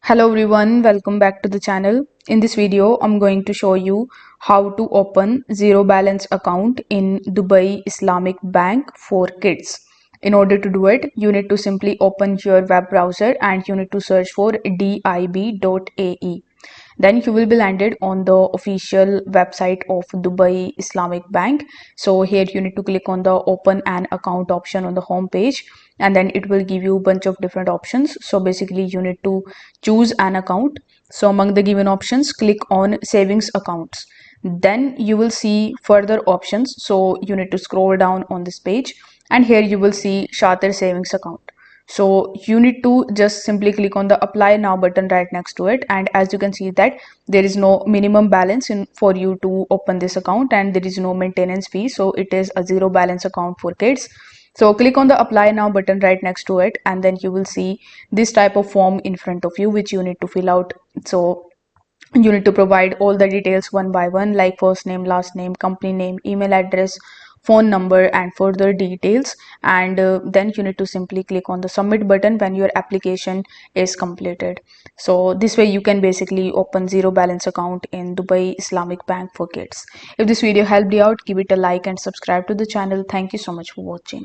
Hello everyone, welcome back to the channel. In this video, I'm going to show you how to open zero balance account in Dubai Islamic Bank for kids. In order to do it, you need to simply open your web browser and you need to search for dib.ae. Then you will be landed on the official website of Dubai Islamic Bank. So here you need to click on the open an account option on the home page, and then it will give you a bunch of different options. So basically you need to choose an account. So among the given options, click on savings accounts. Then you will see further options. So you need to scroll down on this page, and here you will see Shatir savings account. So you need to just simply click on the apply now button right next to it, and as you can see that there is no minimum balance in for you to open this account, and there is no maintenance fee, so it is a zero balance account for kids. So click on the apply now button right next to it, and then you will see this type of form in front of you which you need to fill out. So you need to provide all the details one by one, like first name, last name, company name, email address, phone number, and further details. And then you need to simply click on the submit button when your application is completed. So this way you can basically open zero balance account in Dubai Islamic Bank for kids. If this video helped you out, give it a like and subscribe to the channel. Thank you so much for watching.